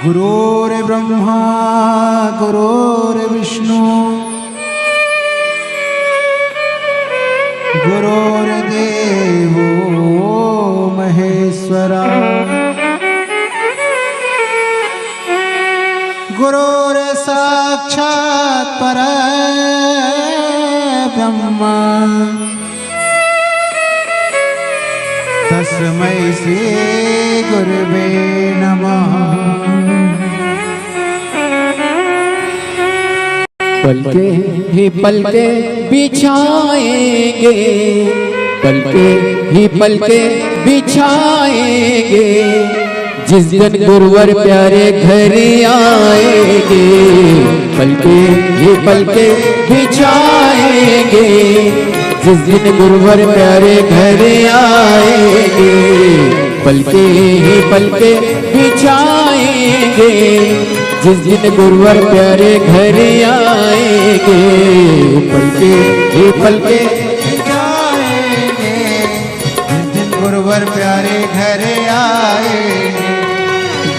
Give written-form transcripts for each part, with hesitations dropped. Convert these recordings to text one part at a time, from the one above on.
गुरुर्ब्रह्मा गुरुर्विष्णु गुरुर्देवो महेश्वरा गुरुर्साक्षात् परब्रह्म तस्मै श्री गुरुवे नमः। पलके ही पलके बिछाएंगे, पलके ही पलके बिछाएंगे, जिस दिन गुरुवर प्यारे घर आएंगे। पलके ही पलके बिछाएंगे, जिस दिन गुरुवर प्यारे घर आएंगे। पलके ही पलके बिछाएंगे, जिस दिन गुरुवर प्यारे घर आएंगे। पलके ही पलके बिछाएंगे, जिस दिन गुरुवर प्यारे घर आएंगे।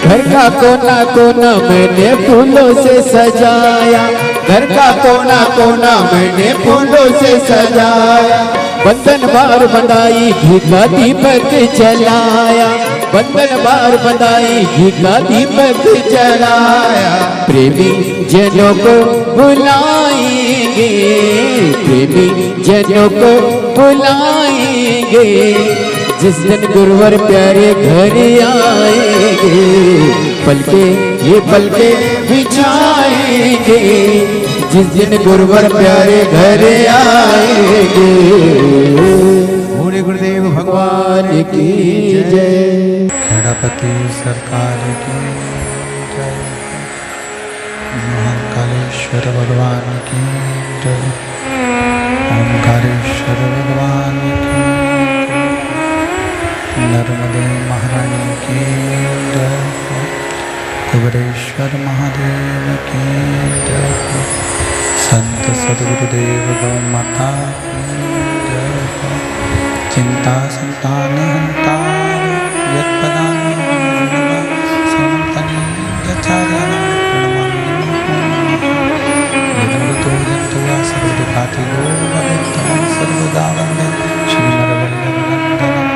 घर का कोना कोना मैंने फूलों से सजाया, घर का कोना कोना मैंने फूलों से सजाया। बंधन बार बंधाई घी का दीपक जलाया, बंधन बार बंधाई घी का दीपक जलाया। प्रेमी जनों को बुलाएंगे, प्रेमी जनों को बुलाएंगे, जिस दिन गुरुवर प्यारे घर आएंगे। पलके ये पलके बिछाएंगे, जिस दिन गुरुवर प्यारे घर आएंगे। बोले गुरुदेव भगवान की जय। खेड़ापति सरकार की जय। महाकालेश्वर भगवान की जय। ओंकारेश्वर भगवान की जय। नर्मदे महारानी की जय। कुबेरेश्वर महादेव की जय। संत सद्गुरुदेव गौ माता की जय। चिंता संतान हंता यत्पदानि संतनि यचार्याणां यदुतो जन्तुवा सर्वदुःखातिगो भवेत्तमं सर्वदा वन्दे श्रीमद्वल्लभनन्दनम्।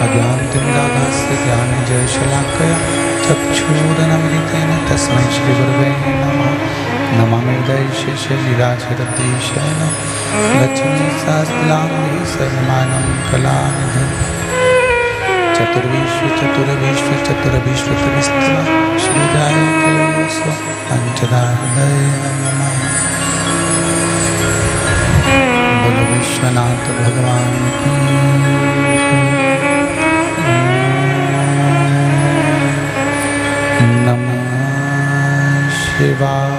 अज्ञानतिमिरान्धस्य ज्ञानञ्जनशलाकया चक्षुरुन्मीलितेन तस्मै श्रीगुरवे नमः। नमामि दैशिशैलाधिराजशयनं लक्ष्मीसहस्रनाम्नि सर्वमानं कलानिधिम्। चतुर्विश्वचतुर्विश्वचतुर्विश्वतविस्तर श्रीगायत्रीस्व पञ्चदाय नमः। बोलो विश्वनाथ भगवान की नमः शिवाय।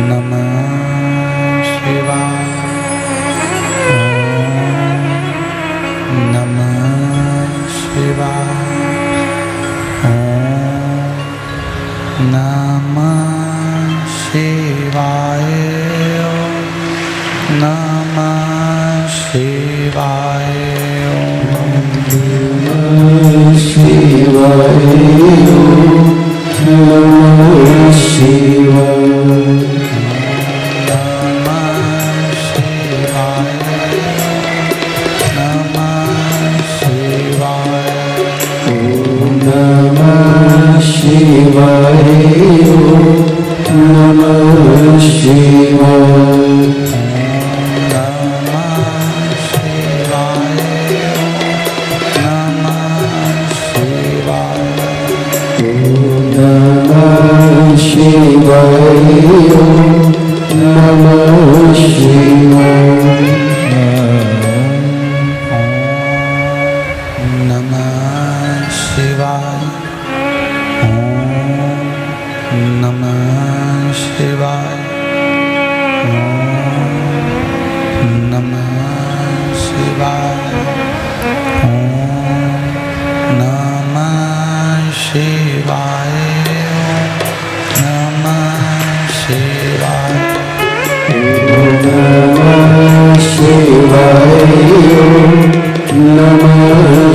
नमः शिवाय। नमः शिवाय। नमः शिवाय। नमः शिवाय। नमः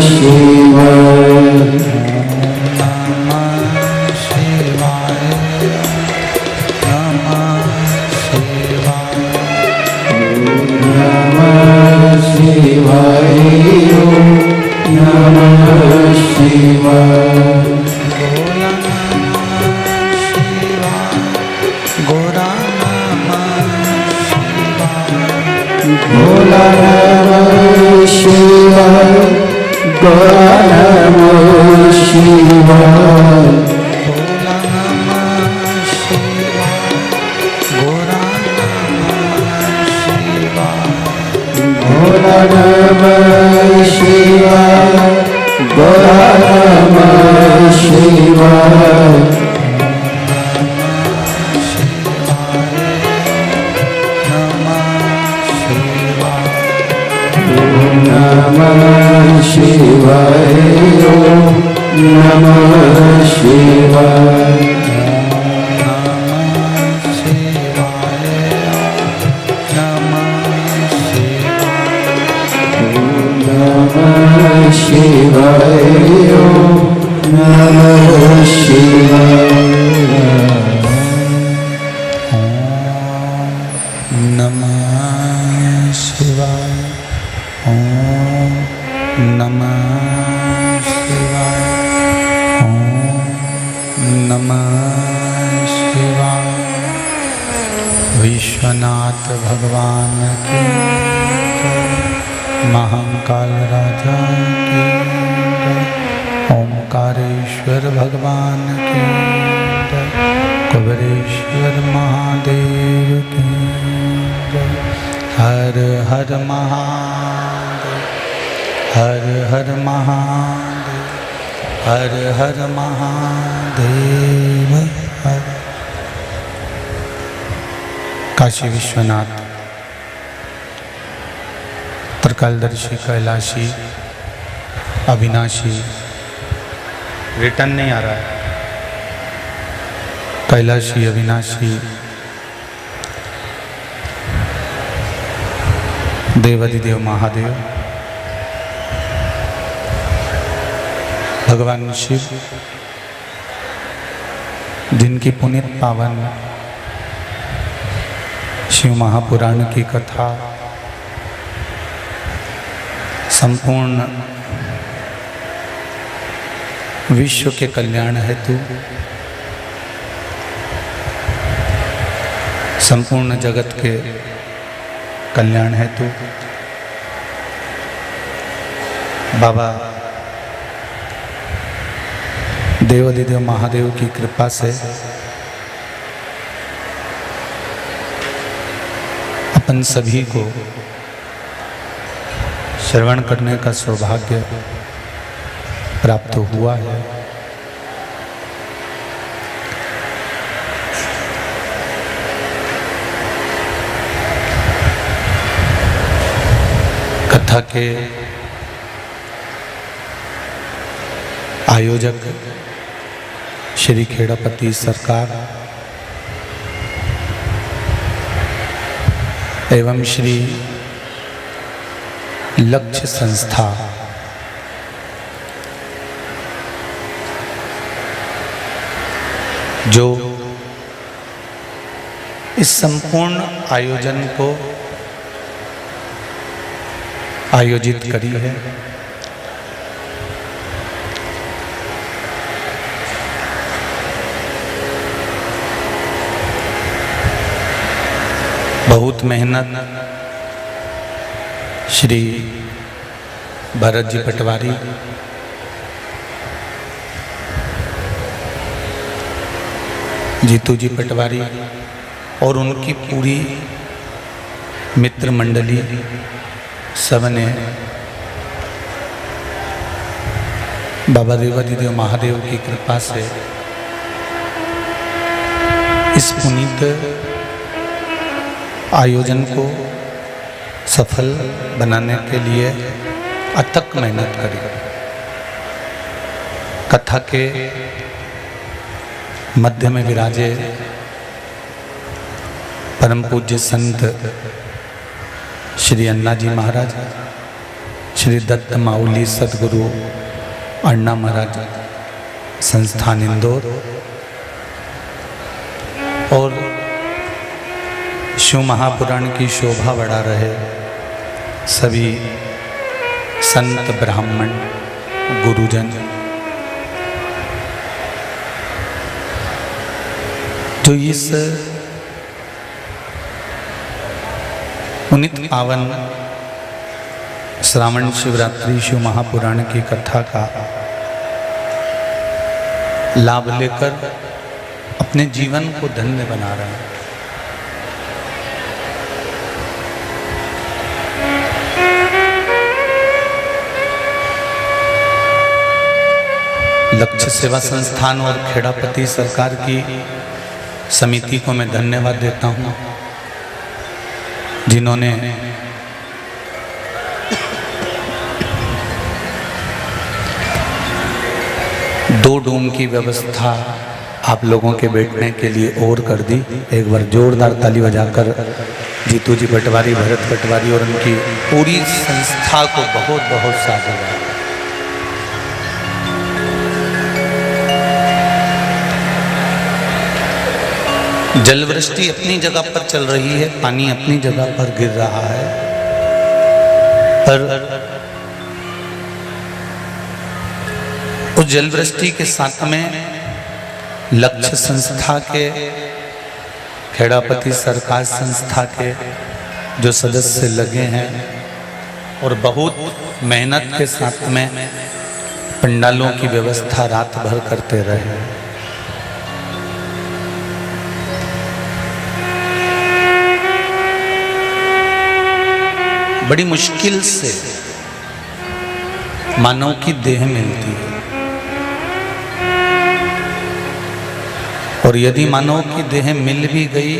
शिवाय। ओम नमः शिवाय। भोला नमः शिवाय, भोला नमः शिवाय, भोला नमः शिवाय, भोला नमः शिवाय, भोला नमः शिवाय, नमः शिवाय, ओम नमः शिवाय, नमः शिवाय, ओम नमः शिवाय, नमः शिवाय, ओम नमः शिवाय, ओम नमः शिवाय। विश्वनाथ भगवान की जय, महाकाल राजा की जय, ओंकारेश्वर भगवान की जय, कुबेरेश्वर महादेव की जय। हर हर महादेव, हर हर महादेव, हर हर महादेव, हर। काशी विश्वनाथ त्रिकालदर्शी, कैलाशी, अविनाशी, रिटर्न नहीं आ रहा है। कैलाशी, अविनाशी, देवाधिदेव महादेव, भगवान शिव, जिनकी पुनीत पावन शिव महापुराण की कथा संपूर्ण विश्व के कल्याण हेतु, संपूर्ण जगत के कल्याण हेतु बाबा देवाधिदेव महादेव की कृपा से अपन सभी को श्रवण करने का सौभाग्य प्राप्त हुआ है। कथा के आयोजक श्री खेड़ापति सरकार एवं श्री लक्ष्य संस्था जो इस संपूर्ण आयोजन को आयोजित करी है, बहुत मेहनत श्री भरत जी पटवारी, जीतू जी पटवारी और उनकी पूरी मित्र मंडली सबने बाबा देवाधिदेव महादेव की कृपा से इस पुनीत आयोजन को सफल बनाने के लिए अथक मेहनत करी। कथा के मध्य में विराजे परम पूज्य संत श्री अन्ना जी महाराज, श्री दत्त माउली सदगुरु अन्ना महाराज संस्थान इंदौर और शिव महापुराण की शोभा बढ़ा रहे सभी संत ब्राह्मण गुरुजन, जो इस पुनीत पावन श्रावण शिवरात्रि शिव महापुराण की कथा का लाभ लेकर अपने जीवन को धन्य बना रहे हैं। लक्ष्य सेवा संस्थान और खेड़ापति सरकार की समिति को मैं धन्यवाद देता हूं, जिन्होंने दो डूम की व्यवस्था आप लोगों के बैठने के लिए और कर दी। एक बार जोरदार ताली बजाकर जीतू जी पटवारी, भरत पटवारी और उनकी पूरी संस्था को बहुत बहुत साधुवाद। जलवृष्टि अपनी जगह पर चल रही है, पानी अपनी जगह पर गिर रहा है, पर उस जलवृष्टि के साथ में लक्ष्य संस्था के, खेड़ापति सरकार संस्था के जो सदस्य लगे हैं और बहुत मेहनत के साथ में पंडालों की व्यवस्था रात भर करते रहे। बड़ी मुश्किल से मानव की देह मिलती है, और यदि मानव की देह मिल भी गई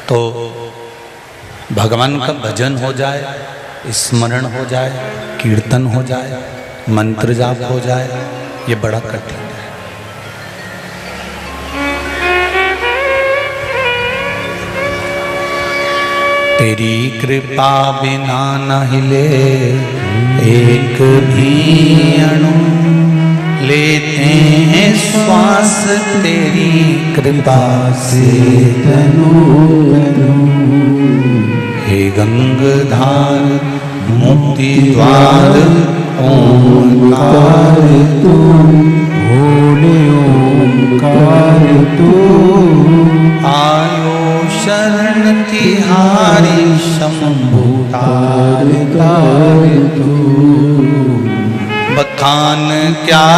तो भगवान का भजन हो जाए, स्मरण हो जाए, कीर्तन हो जाए, मंत्र जाप हो जाए, ये बड़ा कठिन है। तेरी कृपा बिना न हिले एक भी अणु, लेते हैं श्वास तेरी कृपा से तनु तनु। हे गंगाधार मुक्ति द्वार ओंकार तू, भोले ओंकार तू। आयो शरण तिहारी शंभु तार तार तू। बखान क्या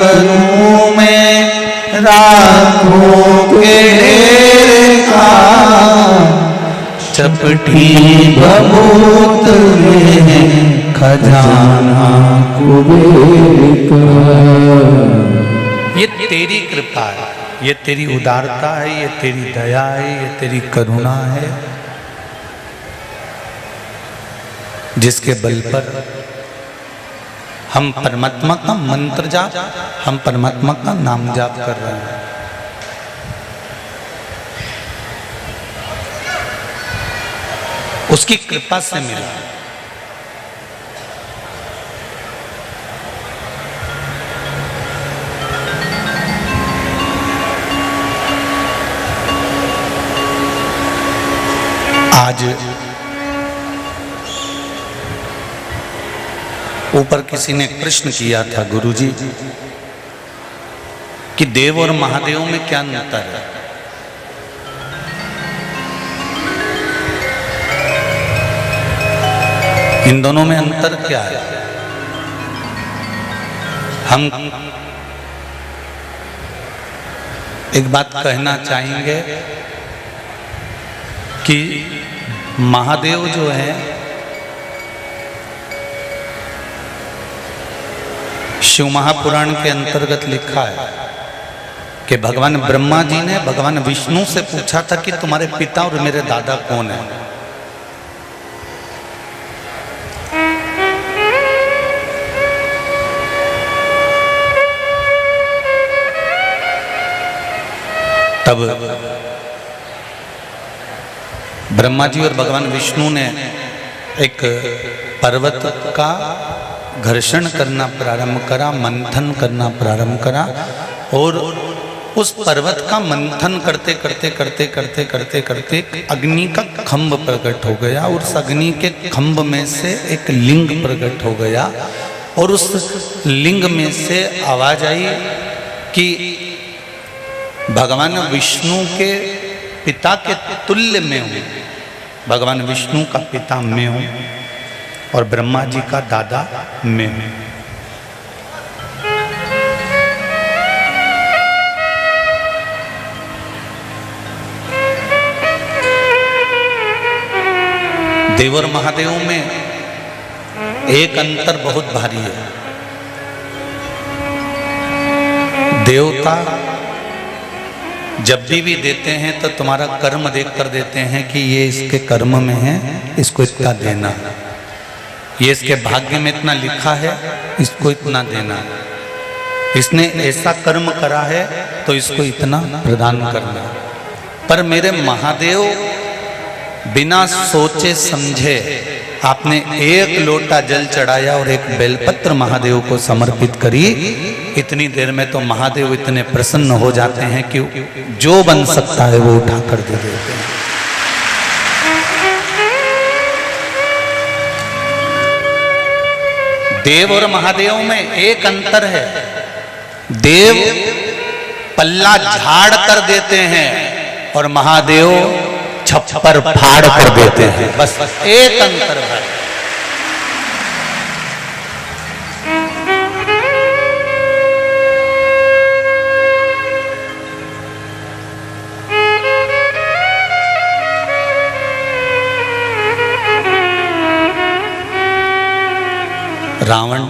करूं मैं राखों के ढेर का, चपटी भभूत में खजाना कुबेर का। ये तेरी कृपा है, ये तेरी उदारता है, ये तेरी दया है, ये तेरी करुणा है, जिसके बल पर हम परमात्मा का मंत्र जाप, हम परमात्मा का नाम जाप कर रहे हैं। उसकी कृपा से मिला। आज ऊपर किसी ने प्रश्न किया था, गुरुजी कि देव और महादेव में क्या अंतर है? इन दोनों में अंतर क्या है? हम एक बात कहना चाहेंगे कि महादेव जो है शिव महापुराण के अंतर्गत लिखा है कि भगवान ब्रह्मा जी ने भगवान विष्णु से पूछा था कि तुम्हारे पिता और मेरे दादा कौन है? तब ब्रह्मा जी और भगवान विष्णु ने एक पर्वत का घर्षण करना प्रारंभ करा, मंथन करना प्रारंभ करा, और उस पर्वत का मंथन करते करते करते करते करते करते अग्नि का खंभ प्रकट हो गया, और उस अग्नि के खंभ में से एक लिंग प्रकट हो गया, और उस लिंग में से आवाज आई कि भगवान विष्णु के पिता के तुल्य में हूँ, भगवान विष्णु का पिता मैं हूँ और ब्रह्मा जी का दादा मैं हूँ। देव और महादेव में एक अंतर बहुत भारी है। देवता जब भी देते हैं तो तुम्हारा कर्म देखकर देते हैं कि ये इसके कर्म में है, इसको इतना देना, ये इसके भाग्य में इतना लिखा है, इसको इतना देना, इसने ऐसा कर्म करा है तो इसको इतना प्रदान करना। पर मेरे महादेव बिना सोचे समझे आपने एक लोटा जल चढ़ाया और एक बेलपत्र महादेव को समर्पित करी, इतनी देर में तो महादेव इतने प्रसन्न हो जाते हैं कि जो बन सकता है वो उठा कर दे देते हैं। देव और महादेव में एक अंतर है, देव पल्ला झाड़ कर देते हैं और महादेव छप्पर फाड़ कर देते हैं, बस एक अंतर है। रावण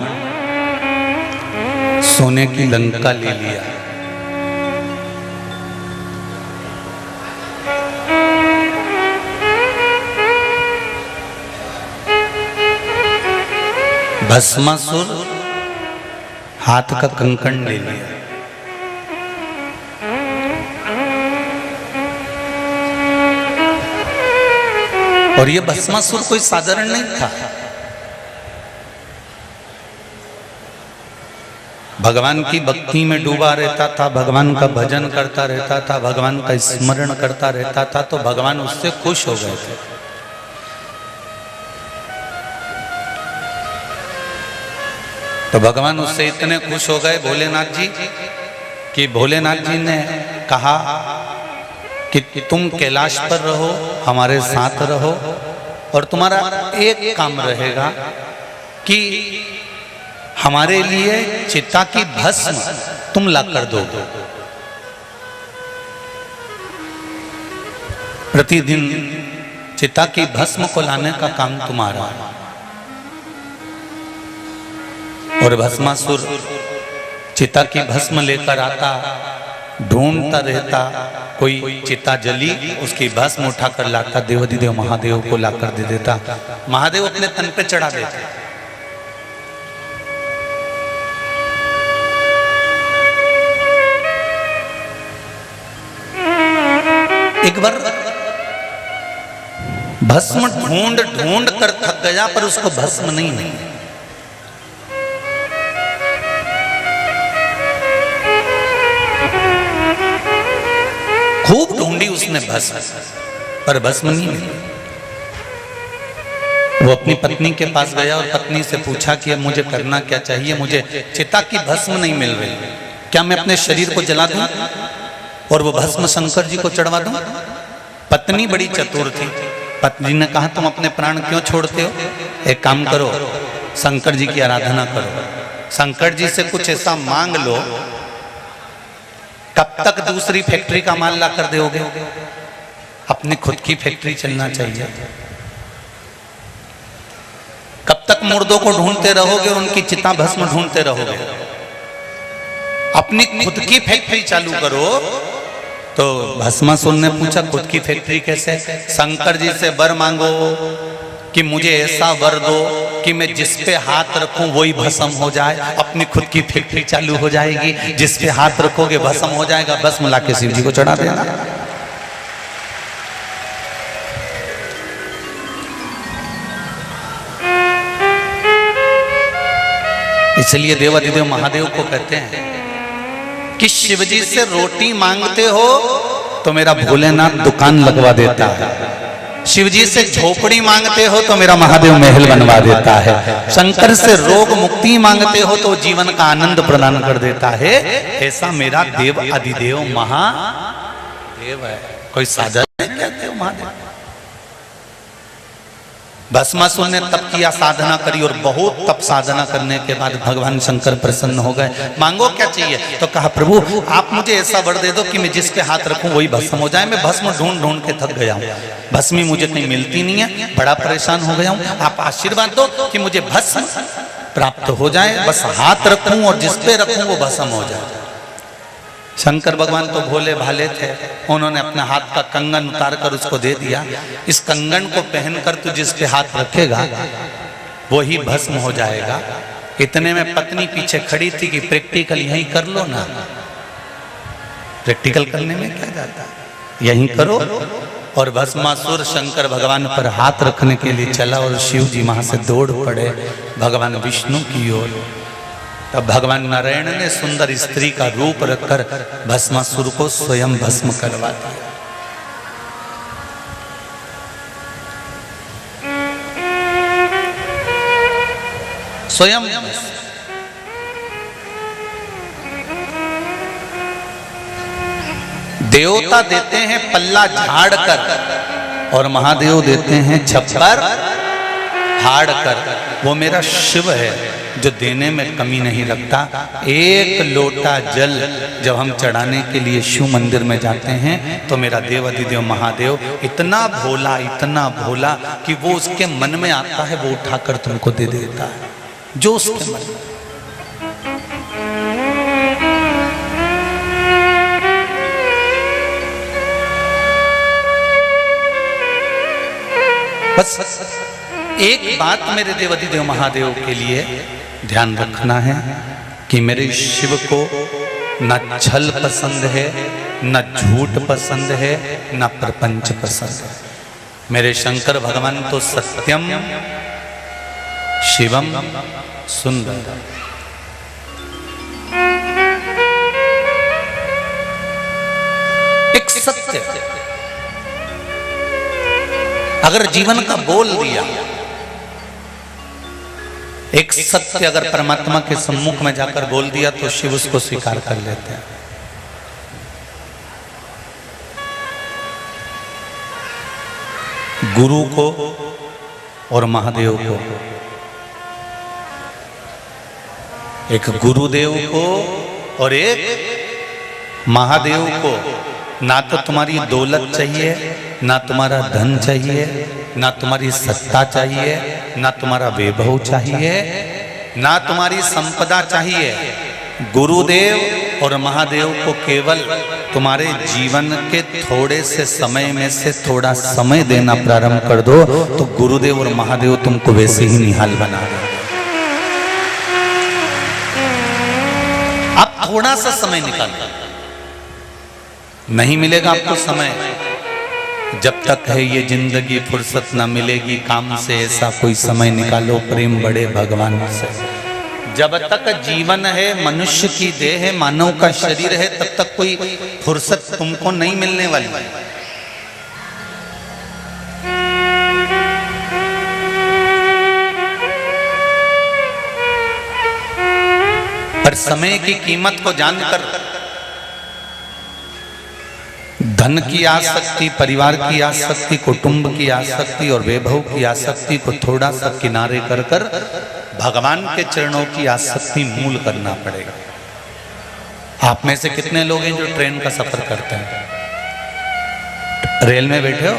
सोने की लंका ले लिया, भस्मासुर हाथ का कंकण ले लिया, और ये भस्मासुर कोई साधारण नहीं था। भगवान की भक्ति में डूबा रहता था, भगवान का भजन करता रहता था, भगवान का स्मरण करता रहता था, तो भगवान उससे खुश हो गए थे। तो भगवान उससे इतने खुश हो गए भोलेनाथ जी कि भोलेनाथ जी ने कहा कि तुम कैलाश पर रहो, हमारे साथ रहो, और तुम्हारा एक काम रहेगा कि हमारे लिए चिता की भस्म तुम ला कर दो। प्रतिदिन चिता की भस्म को लाने का काम तुम्हारा है। और भस्मासुर चिता की भस्म लेकर आता, ढूंढता रहता, कोई चिता जली, उसकी भस्म उठाकर लाता, देवाधिदेव महादेव को लाकर दे देता। महादेव अपने तन पे चढ़ा देते। एक बार भस्म ढूंढ ढूंढ कर थक गया, पर उसको भस्म नहीं मिली। खूब ढूंढी उसने भस्म, पर भस्म नहीं मिली। वो अपनी पत्नी के पास गया और पत्नी से पूछा कि अब मुझे करना क्या चाहिए, मुझे चिता की भस्म नहीं मिल रही, क्या मैं अपने शरीर को जला दूं और वो भस्म शंकर जी को चढ़वा दूं? पत्नी बड़ी चतुर थी। पत्नी ने कहा तुम अपने प्राण क्यों छोड़ते हो, एक काम करो, शंकर जी की आराधना करो, शंकर जी से कुछ ऐसा मांग लो, कब तक दूसरी फैक्ट्री का माल ला कर दोगे? अपनी खुद की फैक्ट्री चलना चाहिए। कब तक मुर्दों को ढूंढते रहोगे और उनकी चिता भस्म ढूंढते रहोगे? अपनी खुद की फैक्ट्री चालू करो। तो भस्मासुर ने पूछा खुद की फैक्ट्री कैसे? शंकर जी से वर मांगो कि मुझे ऐसा वर दो कि मैं जिस पे हाथ रखूं वही भस्म हो जाए। अपनी खुद की फैक्ट्री चालू हो जाएगी, जिस पे हाथ रखोगे भस्म हो जाएगा, भस्म लाके शिव जी को चढ़ा देना। इसलिए देवाधिदेव महादेव को कहते हैं कि शिव जी से रोटी मांगते हो तो मेरा भोलेनाथ दुकान लगवा देता है, शिव जी से झोपड़ी मांगते हो तो मेरा महादेव महल बनवा देता है। शंकर से रोग मुक्ति मांगते हो तो जीवन का आनंद प्रदान कर देता है। ऐसा मेरा देव अधिदेव महादेव है। कोई साझा नहीं कहते हो महादेव। भस्मासुर ने तप किया, साधना करी और बहुत तप साधना करने के बाद भगवान शंकर प्रसन्न हो गए। मांगो क्या चाहिए? तो कहा प्रभु आप मुझे ऐसा वर दे दो कि मैं जिस पे हाथ रखूं वही भस्म हो जाए। मैं भस्म ढूंढ ढूंढ के थक गया हूं, भस्मी मुझे कहीं मिलती नहीं है, बड़ा परेशान हो गया हूं। आप आशीर्वाद दो कि मुझे भस्म प्राप्त हो जाए, बस हाथ रखूं और जिस पे रखूं वो भस्म हो जाए। शंकर भगवान तो भोले भाले थे, उन्होंने अपने हाथ का कंगन उतार कर उसको दे दिया। इस कंगन को पहनकर तू जिस पे हाथ रखेगा वही भस्म हो जाएगा। इतने में पत्नी पीछे खड़ी थी कि प्रैक्टिकल यहीं कर लो ना। प्रैक्टिकल करने में क्या जाता है, यहीं करो। और भस्मासुर शंकर भगवान पर हाथ रखने के लिए चला और शिव जी वहां से दौड़ पड़े भगवान विष्णु की ओर। तब भगवान नारायण ने सुंदर स्त्री का रूप रखकर भस्मासुर को स्वयं भस्म करवा दिया। स्वयं देवता देते हैं पल्ला झाड़ कर और महादेव देते हैं छप्पर फाड़ कर। वो मेरा शिव है जो देने में कमी नहीं रखता। एक लोटा जल जब हम चढ़ाने के लिए शिव मंदिर में जाते हैं तो मेरा देव अधिदेव महादेव इतना भोला कि वो उसके मन में आता है वो उठाकर तुमको दे देता है जो उसके मन में। बस एक बात मेरे देव अधिदेव महादेव के लिए ध्यान रखना है कि मेरे शिव को न छल पसंद है, न झूठ पसंद है, न प्रपंच पसंद है। मेरे शंकर भगवान तो सत्यम शिवम सुंदर। एक सत्य अगर जीवन का बोल दिया, एक सत्य अगर परमात्मा के सम्मुख में जाकर बोल दिया तो शिव उसको स्वीकार कर लेते हैं। गुरु को और महादेव को, एक गुरुदेव को और एक महादेव को, ना तो तुम्हारी दौलत चाहिए, ना तुम्हारा धन चाहिए, ना तुम्हारी सत्ता चाहिए, ना तुम्हारा वैभव चाहिए, ना तुम्हारी संपदा चाहिए। गुरुदेव और महादेव को केवल तुम्हारे जीवन के थोड़े से समय में से थोड़ा समय देना प्रारंभ कर दो तो गुरुदेव और महादेव तुमको वैसे ही निहाल बना देंगे। आप थोड़ा सा समय निकालो, नहीं मिलेगा आपको समय। जब तक है ये जिंदगी फुर्सत ना मिलेगी काम से, ऐसा कोई समय निकालो प्रेम बढ़े भगवान से। जब तक जीवन है, मनुष्य की देह है, मानव का शरीर है, तब तक कोई फुर्सत तुमको नहीं मिलने वाली। पर समय की कीमत को जानकर धन की आसक्ति, परिवार की आसक्ति, कुटुंब की आसक्ति और वैभव की आसक्ति को थोड़ा सा किनारे कर कर भगवान के चरणों की आसक्ति मूल करना पड़ेगा। आप में से कितने लोग हैं जो ट्रेन का सफर करते हैं? रेल में बैठे हो?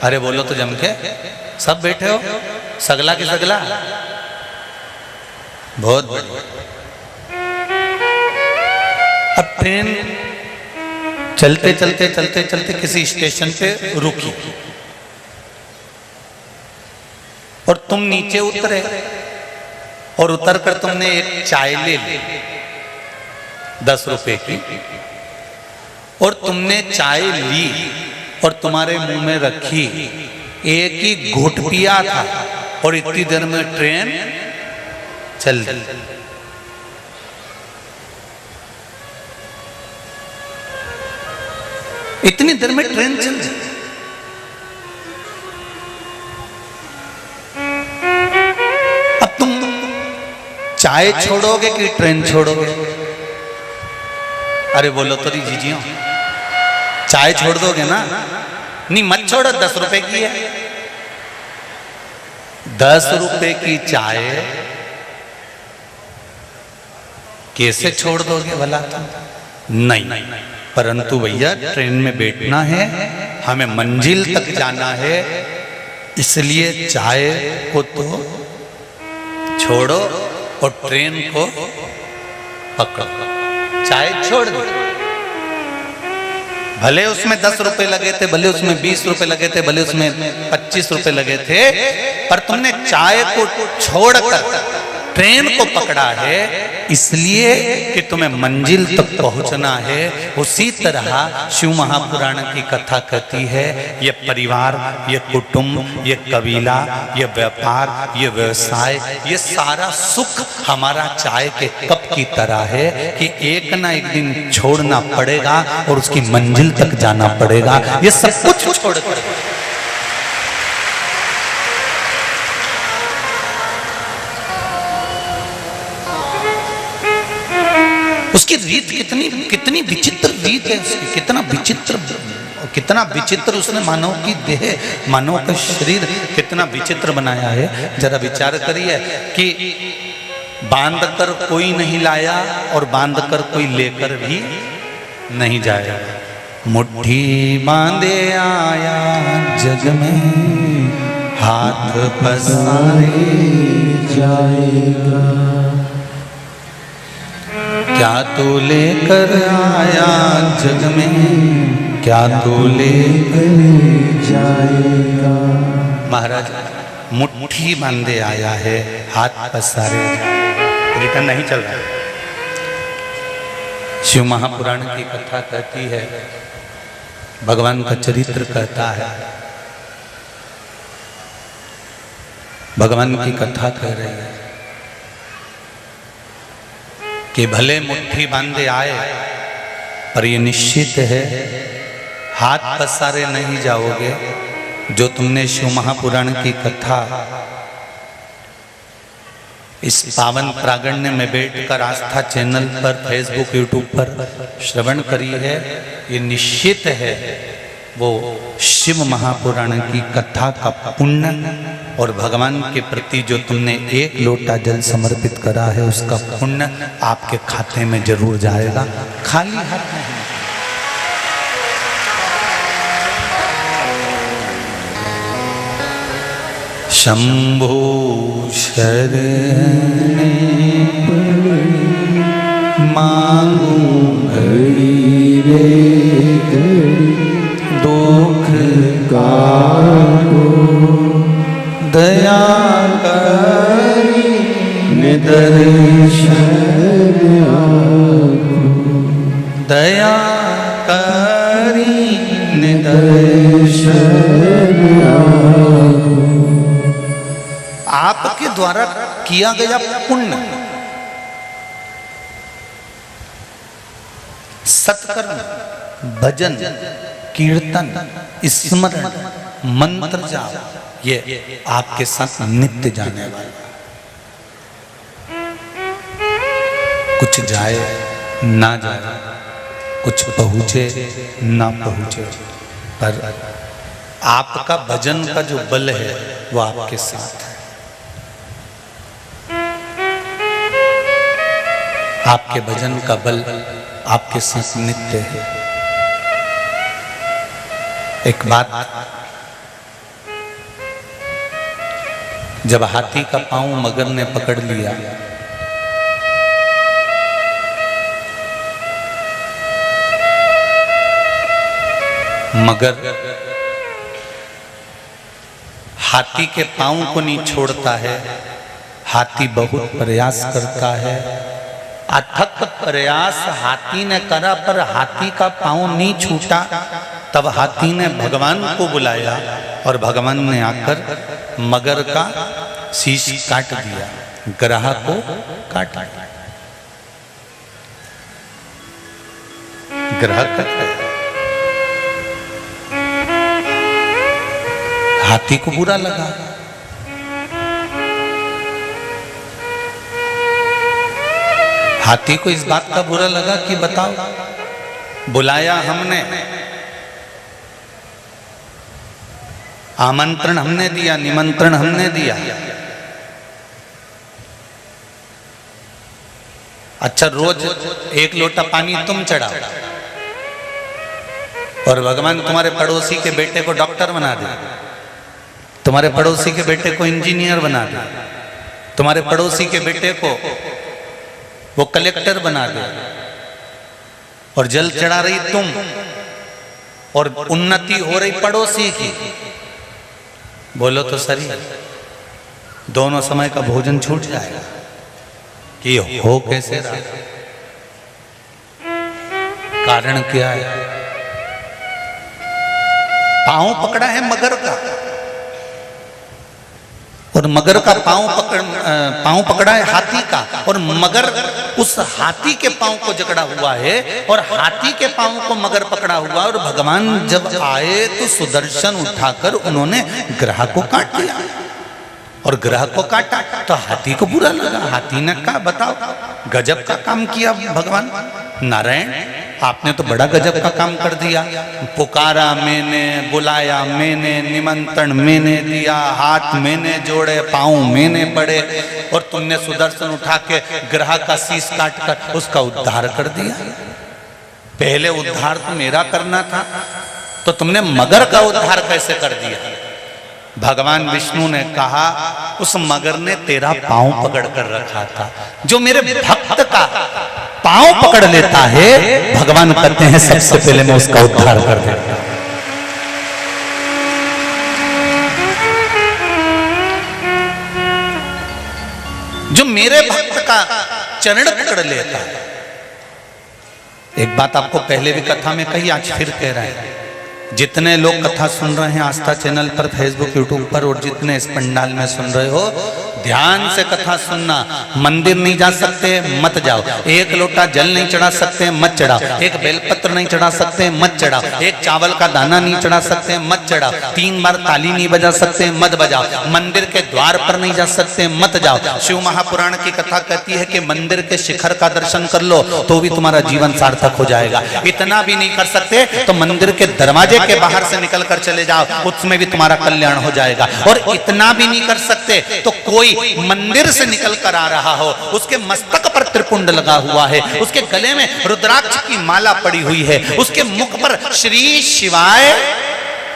अरे बोलो तो जम के, सब बैठे हो? सगला की सगला? बहुत बढ़िया। अब ट्रेन चलते चलते चलते चलते किसी स्टेशन पे रुकी और तुम नीचे उतरे और उतरकर तुमने एक चाय ले ली 10 रुपए की, और तुमने चाय ली और तुम्हारे मुंह में रखी, एक ही घूंट पिया था और इतनी देर में ट्रेन चल दी। इतनी देर में ट्रेन चल जाए चाय छोड़ोगे कि ट्रेन छोड़ोगे? अरे बोलो तो री जीजियो, चाय छोड़ दोगे ना? नहीं मत छोड़ो, 10 रुपए की है। 10 रुपए की चाय कैसे छोड़ दोगे भला तुम? नहीं, परंतु भैया ट्रेन में बैठना है, हमें मंजिल तक जाना है, इसलिए चाय को तो छोड़ो और ट्रेन को पकड़ो। चाय छोड़ दो, भले उसमें 10 रुपए लगे थे, भले उसमें 20 रुपए लगे थे, भले उसमें 25 रुपए लगे थे, पर तुमने चाय को छोड़कर ट्रेन को पकड़ा है, इसलिए कि तुम्हें मंजिल तक पहुंचना है। उसी तरह शिव महापुराण की कथा कहती है, ये परिवार, ये कुटुंब, ये कबीला, ये व्यापार, ये व्यवसाय, ये सारा सुख हमारा चाय के कप की तरह है कि एक ना एक दिन छोड़ना पड़ेगा और उसकी मंजिल तक जाना पड़ेगा। ये सब कुछ छोड़कर उसकी रीत कितनी विचित्र रीत है उसकी, कितना विचित्र उसने मानव की देह, मानव का शरीर कितना विचित्र बनाया है। जरा विचार करिए कि बांध कर कोई नहीं लाया और बांध कर कोई लेकर भी नहीं जाएगा। मुट्ठी बांधे आया जग में, हाथ पसारे जाएगा। क्या तू लेकर आया जग में, क्या तू लेकर जाएगा। महाराज मुट्ठी बांधे आया है, हाथ पसारे, रिटर्न नहीं चल रहा। शिव महापुराण की कथा कहती है, भगवान का चरित्र कहता है, भगवान की कथा कह रही है कि भले मुट्ठी बांधे आए, पर ये निश्चित है हाथ पसारे नहीं जाओगे। जो तुमने शिव महापुराण की कथा इस पावन प्रागण्य में बैठकर आस्था चैनल पर, फेसबुक, यूट्यूब पर श्रवण करी है, ये निश्चित है वो शिव महापुराण की कथा का पुण्य और भगवान के प्रति जो तुमने 1 लोटा जल समर्पित करा है उसका पुण्य आपके खाते में जरूर जाएगा, खाली हाथ नहीं। शंभो शरणे मांगू घड़ी रे घड़ी दुख काटो, दया करी निदर्शन आपो, दया करी निदर्शन आपो। आपके द्वारा किया गया पुण्य, सत्कर्म, भजन, कीर्तन, स्मरण, मंत्र जाप, ये आपके साथ नित्य जाने वाला। कुछ जाए ना जाए, कुछ पहुंचे ना पहुंचे, पर आपका भजन का जो बल है वो आपके साथ है। आपके भजन का बल आपके साथ नित्य है। एक बात, जब हाथी का पांव मगर ने पकड़ लिया, मगर हाथी के पांव को नहीं छोड़ता है। हाथी बहुत प्रयास करता है, अथक प्रयास हाथी ने करा, पर हाथी का पांव नहीं छूटा। तब हाथी ने भगवान को बुलाया और भगवान ने आकर मगर का शीश काट दिया, ग्राह को काट दिया, ग्रह कट गया। हाथी को बुरा लगा, हाथी को इस बात का बुरा लगा कि बताओ, बुलाया हमने, आमंत्रण हमने दिया, निमंत्रण हमने दिया, अच्छा रोज एक लोटा पानी तुम चढ़ाओ और भगवान तुम्हारे पड़ोसी के बेटे को डॉक्टर बना दे, तुम्हारे पड़ोसी के बेटे को इंजीनियर बना दे, तुम्हारे पड़ोसी के बेटे को वो कलेक्टर बना दे, और जल चढ़ा रही तुम और उन्नति हो रही पड़ोसी की। बोलो तो सही, दोनों समय का भोजन छूट जाएगा कि हो कैसे रहा? कारण क्या है? पांव पकड़ा है मगर का, और मगर का पांव पकड़ा है हाथी का, और मगर उस हाथी के पांव को जकड़ा हुआ है और हाथी के पांव को मगर पकड़ा हुआ। और भगवान जब आए तो सुदर्शन उठाकर उन्होंने ग्रह को काट दिया, और ग्रह को काटा तो हाथी को बुरा लगा। हाथी ने कहा बताओ, गजब का काम किया भगवान नारायण, आपने तो बड़ा गजब का काम कर दिया। पुकारा मैंने, बुलाया मैंने, निमंत्रण मैंने दिया, हाथ मैंने जोड़े, पांव मैंने पड़े, और तुमने सुदर्शन उठा के ग्रह का शीश काट कर उसका उद्धार कर दिया। पहले उद्धार तो मेरा करना था, तो तुमने मगर का उद्धार कैसे कर दिया? भगवान विष्णु ने कहा उस मगर ने तेरा पांव पकड़ कर रखा था। जो मेरे भक्त का पांव पकड़ लेता है, भगवान कहते हैं सबसे पहले मैं उसका उद्धार कर देता हूं। जो मेरे भक्त का चरण पकड़ लेता है। एक बात आपको पहले भी कथा में कही, आज फिर कह रहे हैं, जितने लोग कथा सुन रहे हैं आस्था चैनल पर, फेसबुक, यूट्यूब पर, और जितने इस पंडाल में सुन रहे हो, ध्यान से कथा सुनना। मंदिर नहीं जा सकते मत जाओ, एक लोटा जल नहीं चढ़ा सकते मत चढ़ाओ, एक बेलपत्र नहीं चढ़ा सकते मत चढ़ाओ, एक चावल का दाना नहीं चढ़ा सकते मत चढ़ाओ, 3 बार ताली नहीं बजा सकते मत बजाओ, मंदिर के द्वार पर नहीं जा सकते मत जाओ। शिव महापुराण की कथा कहती है कि मंदिर के शिखर का दर्शन कर लो तो भी तुम्हारा जीवन सार्थक हो जाएगा। इतना भी नहीं कर सकते तो मंदिर के दरवाजे के बाहर से निकल कर चले जाओ, उसमें भी तुम्हारा कल्याण हो जाएगा। और इतना भी नहीं कर सकते तो कोई मंदिर से निकल कर आ रहा हो, उसके मस्तक पर त्रिपुंड लगा हुआ है, उसके गले में रुद्राक्ष की माला पड़ी हुई है, उसके मुख पर श्री शिवाय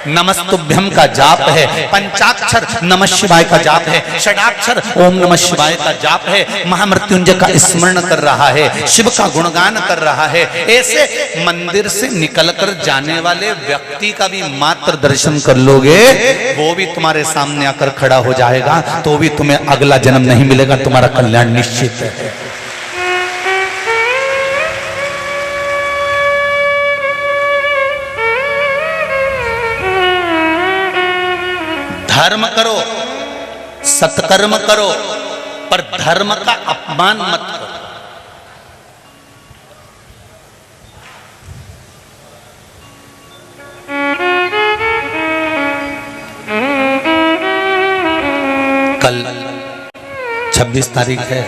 नमस्तुभ्यम का जाप है, पंचाक्षर नमः शिवाय का जाप है, षडाक्षर ओम नमः शिवाय का जाप है, महामृत्युंजय का स्मरण कर रहा है, शिव का गुणगान कर रहा है। ऐसे मंदिर से निकलकर जाने वाले व्यक्ति का भी मात्र दर्शन कर लोगे, वो भी तुम्हारे सामने आकर खड़ा हो जाएगा, तो भी तुम्हें अगला जन्म नहीं मिलेगा, तुम्हारा कल्याण निश्चित है। धर्म करो, सत्कर्म करो, पर धर्म का अपमान मत करो। कल 26 तारीख है,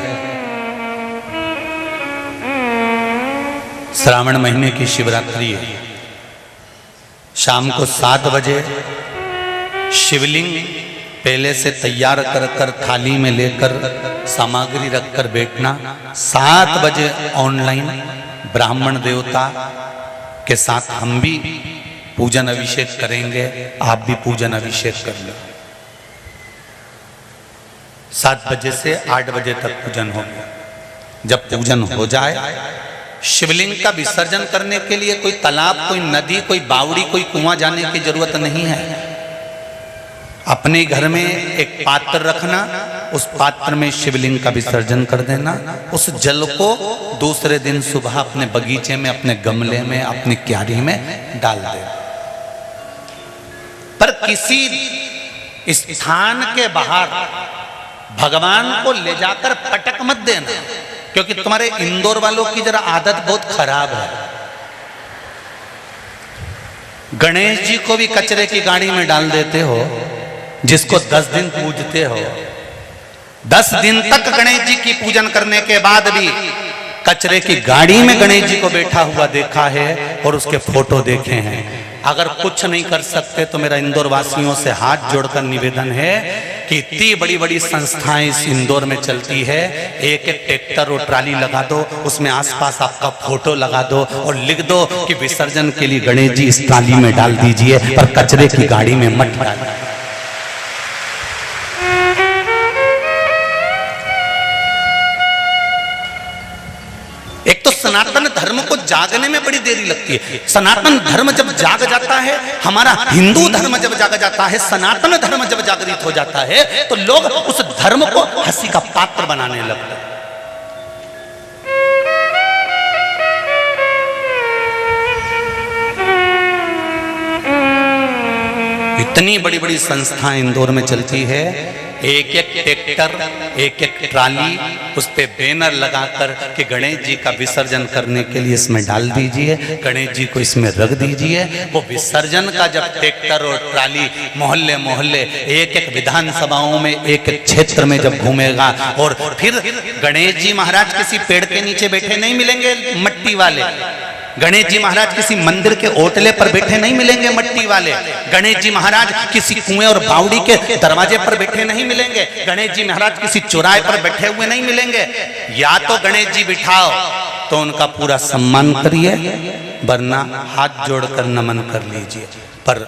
श्रावण महीने की शिवरात्रि है। शाम को 7 बजे शिवलिंग पहले से तैयार कर कर थाली में लेकर सामग्री रखकर बैठना। 7 बजे ऑनलाइन ब्राह्मण देवता के साथ हम भी पूजन अभिषेक करेंगे, आप भी पूजन अभिषेक कर लो। 7 बजे से 8 बजे तक पूजन होगा। जब पूजन हो जाए, शिवलिंग का विसर्जन करने के लिए कोई तालाब, कोई नदी, कोई बावड़ी, कोई कुआं जाने की जरूरत नहीं है। अपने घर में एक पात्र रखना, उस पात्र में शिवलिंग का विसर्जन कर देना। उस जल को दूसरे दिन सुबह अपने बगीचे में, अपने गमले में, अपनी क्यारी में डाल देना। पर किसी स्थान के बाहर भगवान को ले जाकर पटक मत देना, क्योंकि तुम्हारे इंदौर वालों की जरा आदत बहुत खराब है। गणेश जी को भी कचरे की गाड़ी में डाल देते हो, जिसको 10 दिन पूजते हो। 10 दिन तक गणेश जी की पूजन करने के बाद भी कचरे की गाड़ी में गणेश जी को बैठा हुआ देखा है और उसके फोटो देखे हैं। अगर कुछ नहीं कर सकते तो मेरा इंदौर वासियों से हाथ जोड़कर निवेदन है कि इतनी बड़ी बड़ी संस्थाएं इस इंदौर में चलती है, एक एक ट्रैक्टर और ट्राली लगा दो, उसमें आसपास आपका फोटो लगा दो और लिख दो कि विसर्जन के लिए गणेश जी इस ट्राली में डाल दीजिए, पर कचरे की गाड़ी में मत डालिए। एक तो सनातन धर्म को जागने में बड़ी देरी लगती है। सनातन धर्म जब जाग जाता है, हमारा हिंदू धर्म जब जाग जाता है, सनातन धर्म जब जागृत हो जाता है, तो लोग उस धर्म को हंसी का पात्र बनाने लगते हैं। इतनी बड़ी बड़ी संस्थाएं इंदौर में चलती है, एक एक ट्रैक्टर, एक एक ट्राली, उस पे बैनर लगाकर कि गणेश जी का विसर्जन करने के लिए इसमें डाल दीजिए, गणेश जी को इसमें रख दीजिए। वो विसर्जन का जब ट्रैक्टर और ट्राली मोहल्ले मोहल्ले एक एक विधानसभाओं में एक एक क्षेत्र में जब घूमेगा, और फिर गणेश जी महाराज किसी पेड़ के नीचे बैठे नहीं मिलेंगे मट्टी वाले, गणेश जी महाराज किसी मंदिर के ओटले पर बैठे नहीं मिलेंगे मट्टी वाले, गणेश जी महाराज किसी कुएं और बावड़ी के दरवाजे पर बैठे नहीं मिलेंगे, गणेश जी महाराज किसी चौराहे पर बैठे हुए नहीं मिलेंगे। या तो गणेश जी बिठाओ तो उनका पूरा सम्मान करिए, वरना हाथ जोड़कर नमन कर लीजिए। पर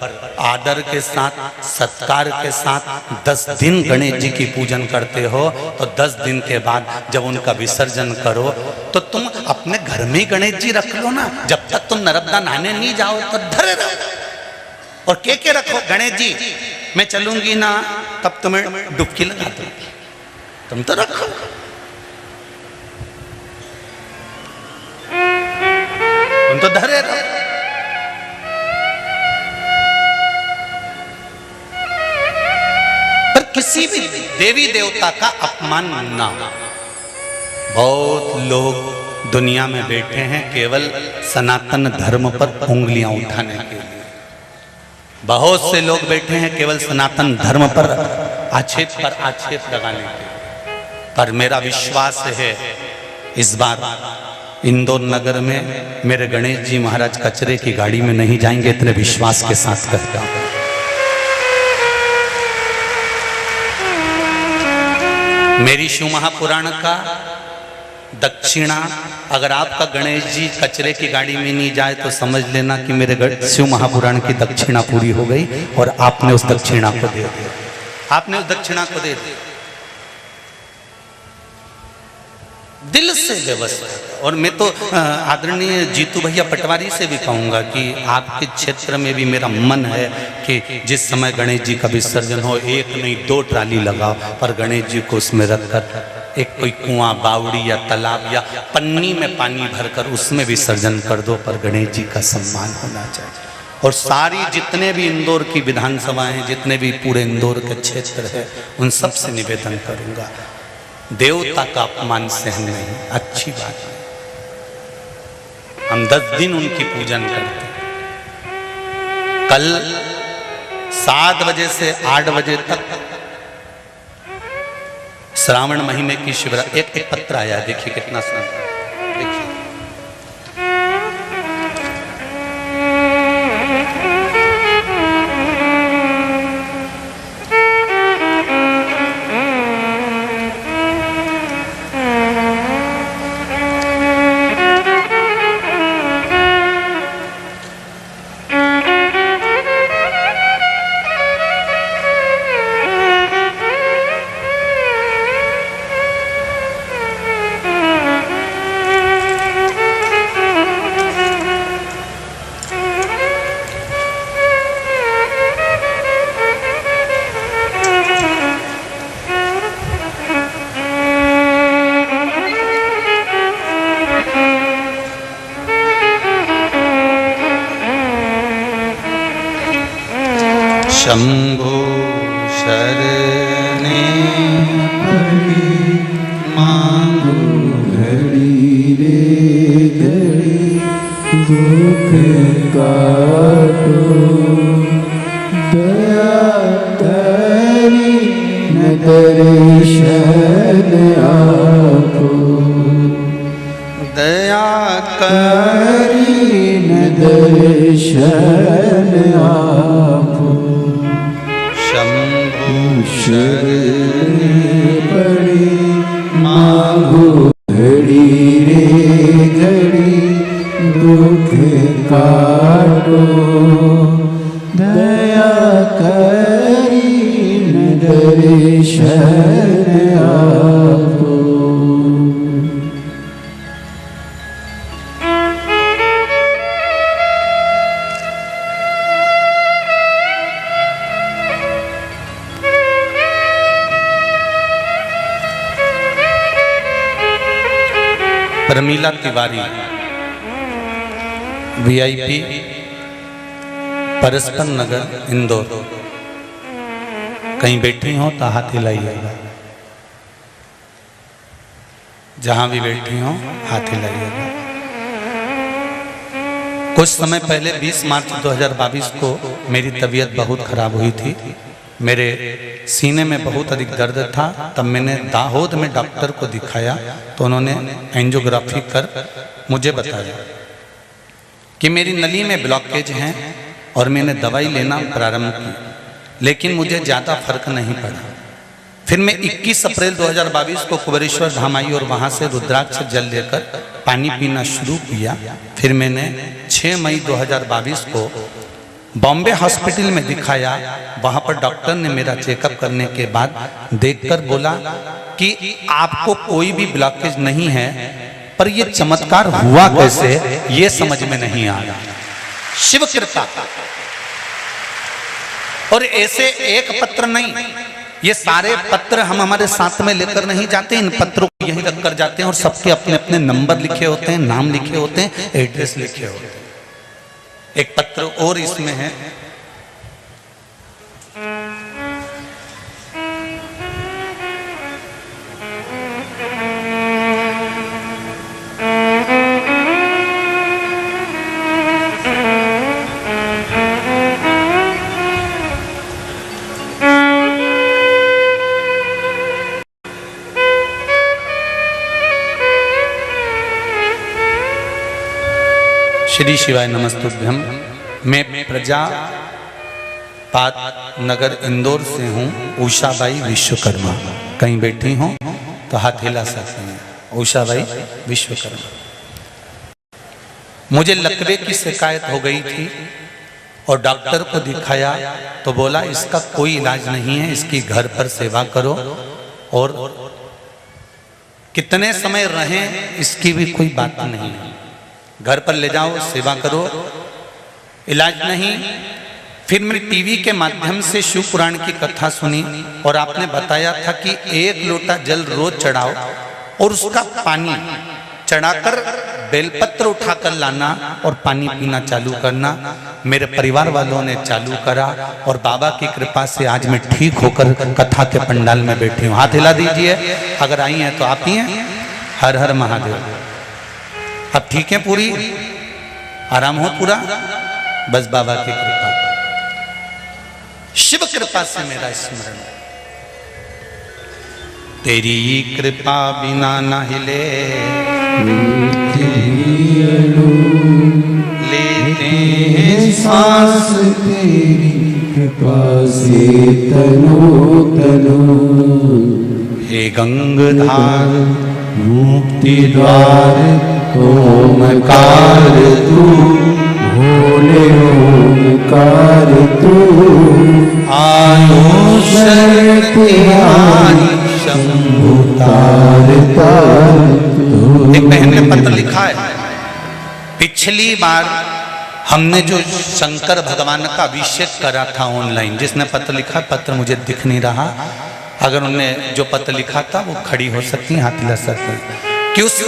आदर के साथ, सत्कार के साथ 10 दिन गणेश जी की पूजन करते हो, तो 10 दिन के बाद जब उनका विसर्जन करो तो तुम अपने घर में ही गणेश जी रख लो ना। जब तक तुम नर्मदा नहाने नहीं जाओ तो धरे रहो और के रखो, गणेश जी मैं चलूंगी ना तब तुम्हें डुबकी लगा दूंगी, तुम तो रखो। तुम तो धरे रहो। पर किसी भी देवी देवता का अपमान ना। बहुत लोग दुनिया में बैठे हैं केवल सनातन धर्म पर उंगलियां उठाने के लिए, बहुत से लोग बैठे हैं केवल सनातन धर्म पर आक्षेप लगाने के लिए। पर मेरा विश्वास है इस बार इंदौर नगर में मेरे गणेश जी महाराज कचरे की गाड़ी में नहीं जाएंगे, इतने विश्वास के साथ कहता हूं। मेरी शिव महापुराण का दक्षिणा, अगर आपका गणेश जी कचरे की गाड़ी में नहीं जाए तो समझ लेना कि मेरे शिव महापुराण की दक्षिणा पूरी हो गई और आपने उस दक्षिणा को दे दिया, आपने उस दक्षिणा को दे दिया। दिल से व्यवस्था। और मैं तो आदरणीय जीतू भैया पटवारी से भी कहूँगा कि आपके क्षेत्र में भी मेरा मन है कि जिस समय गणेश जी का विसर्जन हो, एक नहीं 2 ट्राली लगाओ, पर गणेश जी को उसमें रखकर एक कोई कुआं, बावड़ी या तालाब या पन्नी में पानी भरकर उसमें विसर्जन कर दो, पर गणेश जी का सम्मान होना चाहिए। और सारी जितने भी इंदौर की विधानसभाएं हैं, जितने भी पूरे इंदौर के क्षेत्र है, उन सब से निवेदन करूँगा, देवता का अपमान सहन नहीं, अच्छी बात है। हम 10 दिन उनकी पूजन करते हैं। कल 7 बजे से 8 बजे तक श्रावण महीने की शिवरात्रि, एक पत्र आया, देखिए कितना सुंदर, देखिए शंभो शरणे पड़ी मांगो घड़ी रे घड़ी, दुख काटो दया धरी न दर्शन आपो, करीन दर्शन आपो शंभु शरण पड़ी मांगो घड़ी रे घड़ी दुख काटो दया करीन दर्शन आपो। प्रमीला तिवारी VIP परस्पर नगर इंदौर। कहीं बैठी हो तो हाथ हिलाइएगा, जहां भी बैठी हो हाथ हिलाइएगा। कुछ समय पहले 20 मार्च 2022 को मेरी तबीयत बहुत खराब हुई थी। मेरे सीने में बहुत अधिक दर्द था। तब मैंने दाहोद में डॉक्टर को दिखाया तो उन्होंने एंजियोग्राफी कर मुझे बताया कि मेरी नली में ब्लॉकेज है और मैंने दवाई लेना प्रारंभ की, लेकिन मुझे ज़्यादा फर्क नहीं पड़ा। फिर मैं 21 अप्रैल 2022 को कुबेरेश्वर धाम आई और वहाँ से रुद्राक्ष जल लेकर पानी पीना शुरू किया। फिर मैंने 6 मई 2022 को बॉम्बे हॉस्पिटल में दिखाया। वहाँ पर डॉक्टर ने मेरा चेकअप करने के बाद देखकर बोला कि आपको कोई भी ब्लॉकेज नहीं है, पर ये चमत्कार हुआ कैसे ये समझ में नहीं आ रहा। शिव कृपा। और ऐसे एक पत्र नहीं, ये सारे पत्र हम हमारे साथ में लेकर नहीं जाते। इन पत्रों को यहीं रख कर जाते हैं और सबके अपने अपने नंबर लिखे होते हैं, नाम लिखे होते हैं, एड्रेस लिखे होते हैं। एक पत्र और इसमें है, श्री शिवाय नमस्तुभ्यम। मैं प्रजापात नगर इंदौर से हूँ, उषाबाई विश्वकर्मा। कहीं बैठी हो तो हाथ हिला सकते हैं। उषाबाई विश्वकर्मा। मुझे लकवे की शिकायत हो गई थी और डॉक्टर को दिखाया तो बोला इसका कोई इलाज नहीं है, इसकी घर पर सेवा करो और कितने समय रहें इसकी भी कोई बात नहीं है। घर पर ले जाओ, सेवा करो, इलाज नहीं। फिर मैंने टीवी के माध्यम से शिव पुराण की कथा सुनी और आपने बताया था कि 1 लोटा जल रोज चढ़ाओ और उसका पानी चढ़ाकर बेलपत्र उठाकर लाना और पानी पीना चालू करना। मेरे परिवार वालों ने चालू करा और बाबा की कृपा से आज मैं ठीक होकर कथा के पंडाल में बैठी हूँ। हाथ हिला दीजिए अगर आई हैं तो आप ही हैं। हर हर महादेव। अब ठीक है, पूरी आराम हो पूरा, बस बाबा की कृपा, शिव कृपा से मेरा स्मरण। तेरी कृपा बिना न हिले लेते हैं सांस, तेरी कृपा से तनो तनो। हे गंगाधार मुक्ति द्वार ओमकार तू, भोले ओमकार तू। आयो शरण तिहारी शंभु तार तार तू। एक बहन ने पत्र लिखा है, पिछली बार हमने जो शंकर भगवान का अभिषेक करा था ऑनलाइन, जिसने पत्र लिखा, पत्र मुझे दिख नहीं रहा, अगर उन्होंने जो पत्र लिखा था वो खड़ी हो सकती है, हाथ हिला सकते हैं, कि उस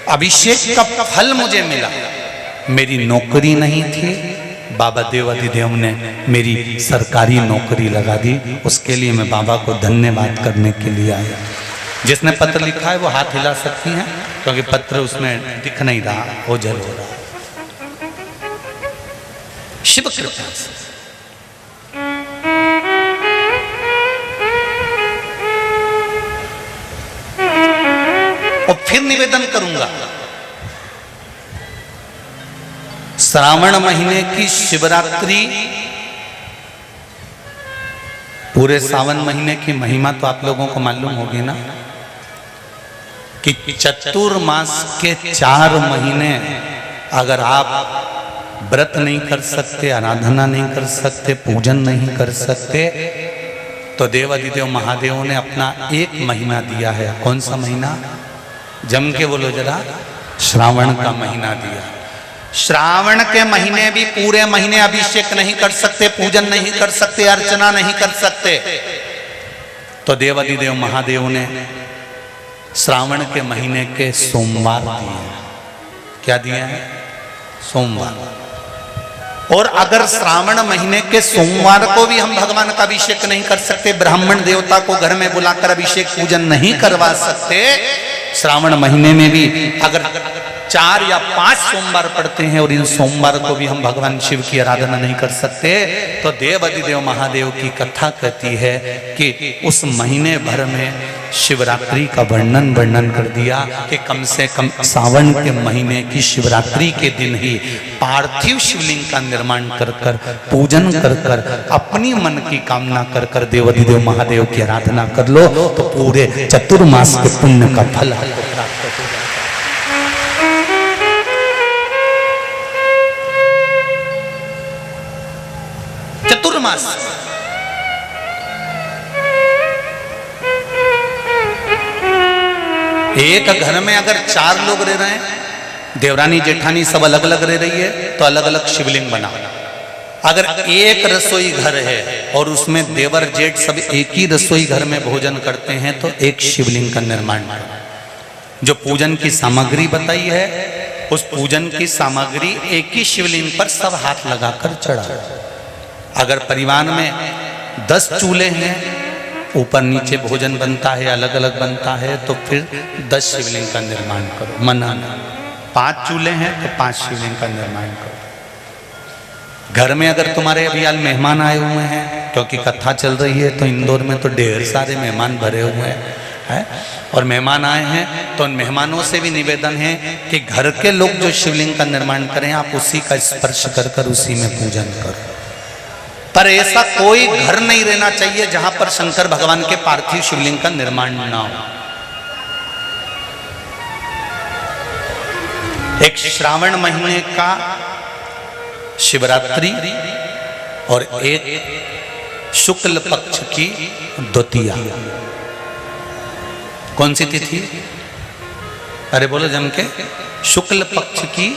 अभिषेक का फल मुझे मिला। मेरी नौकरी नहीं थी, बाबा देवाधिदेव ने मेरी सरकारी नौकरी लगा दी। उसके लिए मैं बाबा को धन्यवाद करने के लिए आया। जिसने पत्र लिखा है वो हाथ हिला सकती हैं, क्योंकि पत्र उसमें दिख नहीं रहा, ओझल हो रहा। शिव कृपा से और फिर निवेदन करूंगा, श्रावण महीने की शिवरात्रि, पूरे सावन महीने की महिमा तो आप लोगों को मालूम होगी ना, कि चतुर्मास के 4 महीने अगर आप व्रत नहीं कर सकते, आराधना नहीं कर सकते, पूजन नहीं कर सकते, तो देवाधिदेव महादेव ने अपना 1 महीना दिया है। कौन सा महीना? जम के बोलो जरा, श्रावण का महीना दिया। श्रावण के महीने भी पूरे महीने अभिषेक नहीं कर सकते, पूजन नहीं कर सकते, अर्चना नहीं कर सकते, तो देवाधिदेव महादेव ने श्रावण के महीने के सोमवार दिए। क्या दिए हैं? सोमवार। और अगर श्रावण महीने के सोमवार को भी हम भगवान का अभिषेक नहीं कर सकते, ब्राह्मण देवता को घर में बुलाकर अभिषेक पूजन नहीं करवा सकते, श्रावण महीने में भी अगर 4 या 5 सोमवार पड़ते हैं और इन सोमवार को भी हम भगवान शिव की आराधना नहीं कर सकते, तो देवाधिदेव महादेव की कथा कहती है कि उस महीने भर में शिवरात्रि का वर्णन कर दिया कि कम से कम सावन के महीने की शिवरात्रि के दिन ही पार्थिव शिवलिंग का निर्माण कर कर, पूजन कर कर, अपनी मन की कामना कर कर देवाधिदेव महादेव की आराधना कर लो, तो पूरे चतुर्मास के पुण्य का फल आपको प्राप्त हो जाएगा। चतुर्मास एक घर में अगर 4 लोग रह रहे हैं, देवरानी जेठानी सब अलग अलग रह रही है, तो अलग अलग शिवलिंग बनाओ। अगर एक रसोई घर है और उसमें देवर जेठ सब एक ही रसोई घर में भोजन करते हैं, तो एक शिवलिंग का निर्माण करो। जो पूजन की सामग्री बताई है, उस पूजन की सामग्री एक ही शिवलिंग पर सब हाथ लगाकर चढ़ाओ। अगर परिवार में 10 चूल्हे हैं, ऊपर नीचे भोजन बनता है, अलग अलग बनता है, तो फिर 10 शिवलिंग का निर्माण करो। मना 5 चूल्हे हैं तो 5 शिवलिंग का निर्माण करो। घर में अगर तुम्हारे अभी आज मेहमान आए हुए हैं, क्योंकि कथा चल रही है, तो इंदौर में तो ढेर सारे मेहमान भरे हुए हैं, और मेहमान आए हैं, तो उन मेहमानों से भी निवेदन है कि घर के लोग जो शिवलिंग का निर्माण करें, आप उसी का स्पर्श कर कर उसी में पूजन करो। पर ऐसा कोई घर नहीं रहना चाहिए जहां पर शंकर भगवान के पार्थिव शिवलिंग का निर्माण ना हो। एक श्रावण महीने का शिवरात्रि और एक शुक्ल पक्ष की द्वितीया। कौन सी तिथि? अरे बोलो जम के। शुक्ल पक्ष की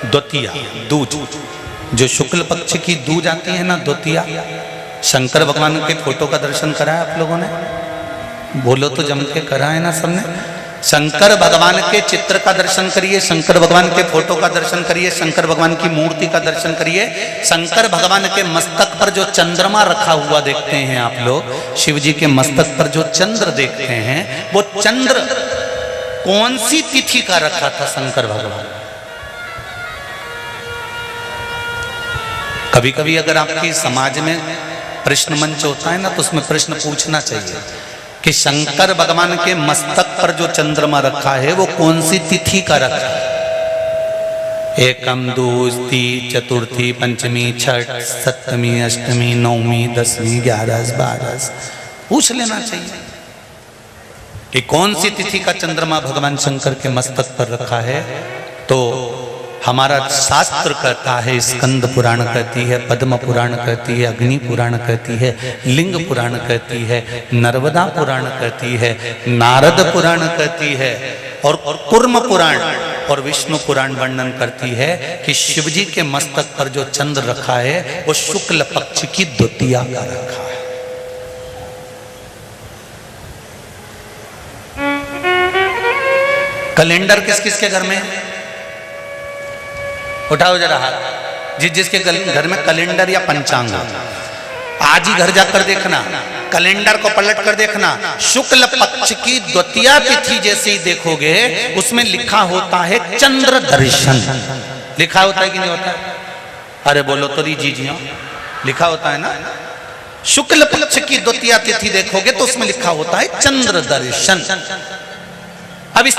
द्वितीया, दूज। जो शुक्ल पक्ष की दूज आती है ना, द्वितीया, शंकर भगवान के फोटो का दर्शन करा है आप लोगों ने? बोलो तो जम के करा है ना सबने? शंकर भगवान के चित्र का दर्शन करिए, शंकर भगवान के फोटो का दर्शन करिए, शंकर भगवान की मूर्ति का दर्शन करिए। शंकर भगवान के मस्तक पर जो चंद्रमा रखा हुआ देखते हैं आप लोग, शिव जी के मस्तक पर जो चंद्र देखते हैं, वो चंद्र कौन सी तिथि का रखा था शंकर भगवान? कभी कभी अगर आपकी समाज में प्रश्न मंच होता है ना, तो उसमें प्रश्न पूछना चाहिए कि शंकर भगवान के मस्तक पर जो चंद्रमा रखा है वो कौन सी तिथि का रखा है? एकम, दूसरी, चतुर्थी, पंचमी, छठ, सप्तमी, अष्टमी, नवमी, 10वीं, 11, 12 पूछ लेना चाहिए कि कौन सी तिथि का चंद्रमा भगवान शंकर के मस्तक पर रखा है। तो हमारा शास्त्र कहता है, स्कंद पुराण कहती है, पद्म पुराण कहती है, अग्नि पुराण कहती है, लिंग पुराण कहती है, नर्मदा पुराण कहती है, नारद पुराण कहती है, और कूर्म पुराण और विष्णु पुराण वर्णन करती है कि शिवजी के मस्तक पर जो चंद्र रखा है वो शुक्ल पक्ष की द्वितीया का रखा है। कैलेंडर किस किस के घर में? उठाओ जरा हाथ। जिस जिसके घर में कैलेंडर या पंचांग, आज ही घर जाकर देखना, कैलेंडर को पलट कर देखना, शुक्ल पक्ष की द्वितीया तिथि जैसे ही देखोगे उसमें लिखा होता है चंद्र दर्शन। लिखा होता है कि नहीं होता है? अरे बोलो तो जी हाँ, लिखा होता है ना। शुक्ल पक्ष की द्वितीया तिथि देखोगे तो उसमें लिखा होता है चंद्र दर्शन। अब इस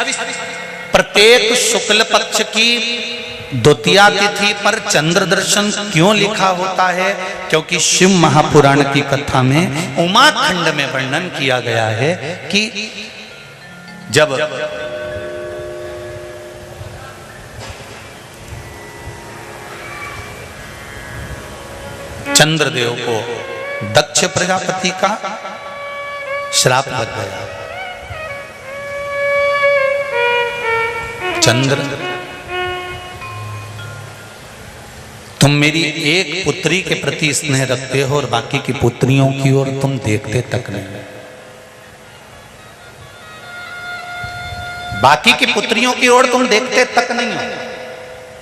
प्रत्येक शुक्ल पक्ष की द्वितीया तिथि पर चंद्र दर्शन क्यों लिखा होता है? क्योंकि शिव महापुराण की कथा में उमा खंड में वर्णन किया गया है कि जब चंद्रदेव को दक्ष प्रजापति का श्राप लग गया। चंद्र, तुम मेरी एक पुत्री के प्रति स्नेह रखते हो और बाकी की पुत्रियों की ओर तुम देखते तक नहीं। बाकी की पुत्रियों की ओर तुम देखते तक नहीं हो।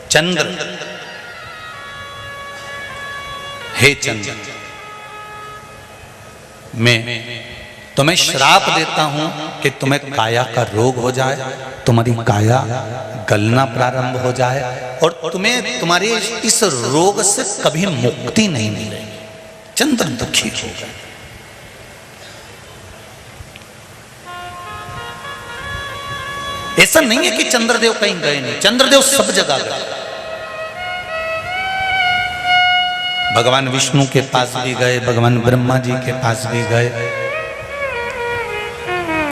चंद्र, हे चंद्र, मैं तुम्हें श्राप देता हूं कि तुम्हें काया का रोग हो जाए, तुम्हारी काया गलना प्रारंभ हो जाए और तुम्हें तुम्हारे इस रोग से कभी मुक्ति नहीं मिलेगी। चंद्र दुखी हो गए। ऐसा नहीं है कि चंद्रदेव कहीं गए नहीं, चंद्रदेव सब जगह गए। भगवान विष्णु के पास भी गए, भगवान ब्रह्मा जी के पास भी गए,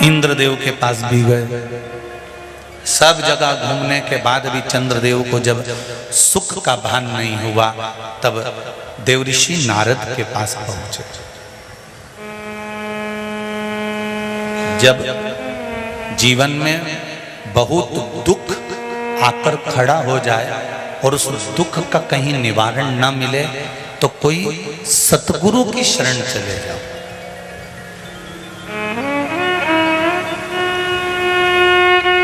इंद्रदेव के पास भी गए। सब जगह घूमने के बाद भी चंद्रदेव को जब सुख का भान नहीं हुआ तब देवऋषि नारद के पास पहुंचे। जब जीवन में बहुत दुख आकर खड़ा हो जाए और उस दुख का कहीं निवारण न मिले तो कोई सतगुरु की शरण चले जाओ।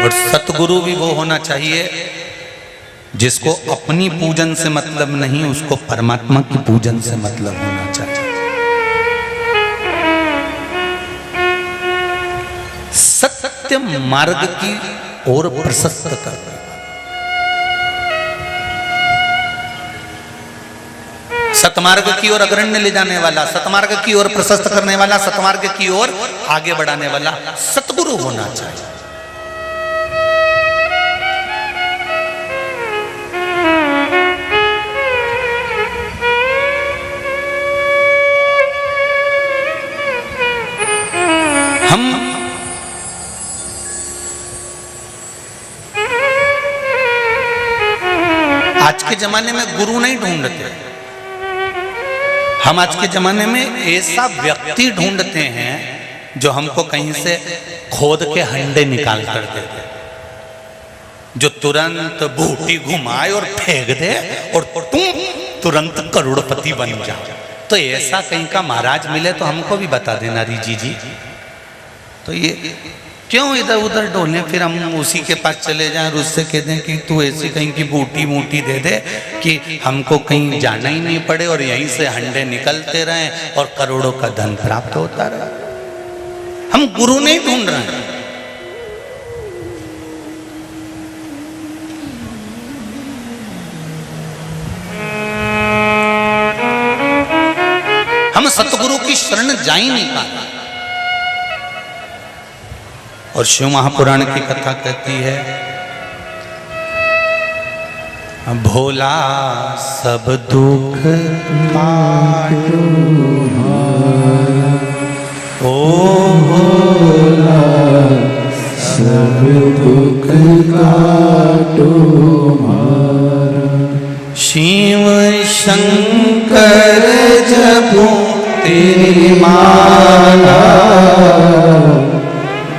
और सतगुरु भी वो होना चाहिए जिसको अपनी पूजन से मतलब नहीं, उसको परमात्मा की पूजन से मतलब होना चाहिए। सत्य मार्ग की ओर प्रशस्त कर, सतमार्ग की ओर अग्रण्य ले जाने वाला, सतमार्ग की ओर प्रशस्त करने वाला, सतमार्ग की ओर आगे बढ़ाने वाला सतगुरु होना चाहिए। हम आज के जमाने में गुरु नहीं ढूंढते, हम आज के जमाने में ऐसा व्यक्ति ढूंढते हैं जो हमको कहीं से खोद के हंडे निकाल कर दे दे, जो तुरंत बूटी घुमाए और फेंक दे और तुम तुरंत करोड़पति बन जाओ। तो ऐसा कहीं का महाराज मिले तो हमको भी बता देना रिजी जी। तो ये क्यों इधर उधर डोलने, फिर हम उसी के पास चले जाएं और उससे कह दें कि तू ऐसी कहीं की बूटी मूटी दे दे कि हमको कहीं जाना ही नहीं पड़े और यहीं से हंडे निकलते रहें और करोड़ों का धन प्राप्त होता रहे। हम गुरु नहीं ढूंढ रहे हैं, हम सतगुरु की शरण जा ही नहीं पाते। और शिव महापुराण की कथा कहती है, भोला सब दुख काटो ओ भोला सब दुख काटो शिव शंकर जपो तेरी माला,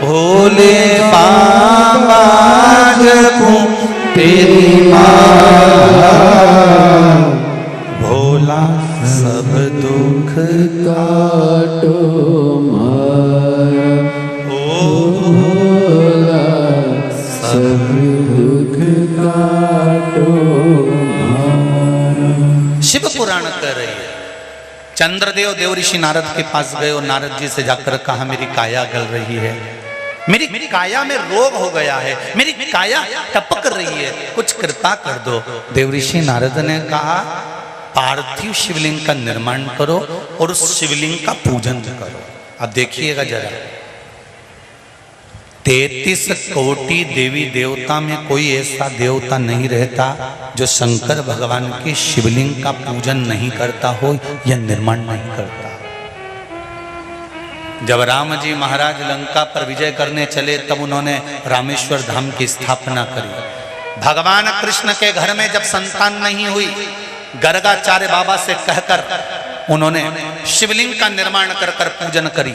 भोले बाबा जपो तेरी माला, भोला सब दुख काटो मारा ओ भोला सब दुख काटो मारा। शिव पुराण कह रही है, चंद्रदेव देवऋषि नारद के पास गए और नारद जी से जाकर कहा मेरी काया गल रही है, मेरी काया में रोग हो गया है, मेरी काया टपक रही है, कुछ कृपा कर दो। देवऋषि नारद ने कहा पार्थिव शिवलिंग का निर्माण करो और उस शिवलिंग का पूजन करो। अब देखिएगा जरा, 33 कोटि देवी देवता में कोई ऐसा देवता नहीं रहता जो शंकर भगवान के शिवलिंग का पूजन नहीं करता हो या निर्माण नहीं करता। जब राम जी महाराज लंका पर विजय करने चले तब उन्होंने रामेश्वर धाम की स्थापना करी। भगवान कृष्ण के घर में जब संतान नहीं हुई, गर्गाचार्य बाबा से कहकर उन्होंने शिवलिंग का निर्माण कर कर पूजन करी।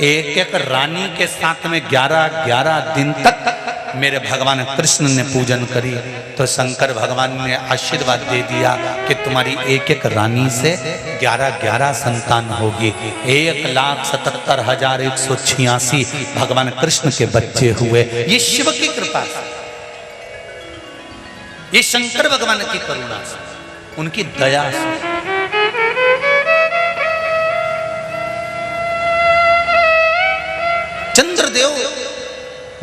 एक एक रानी के साथ में 11-11 दिन तक मेरे भगवान कृष्ण ने पूजन करी। तो शंकर भगवान ने आशीर्वाद दे दिया कि तुम्हारी एक एक रानी से 11-11 संतान होगी। 1,77,186 भगवान कृष्ण के बच्चे हुए। ये शिव की कृपा से, ये शंकर भगवान की करुणा से, उनकी दया से। चंद्रदेव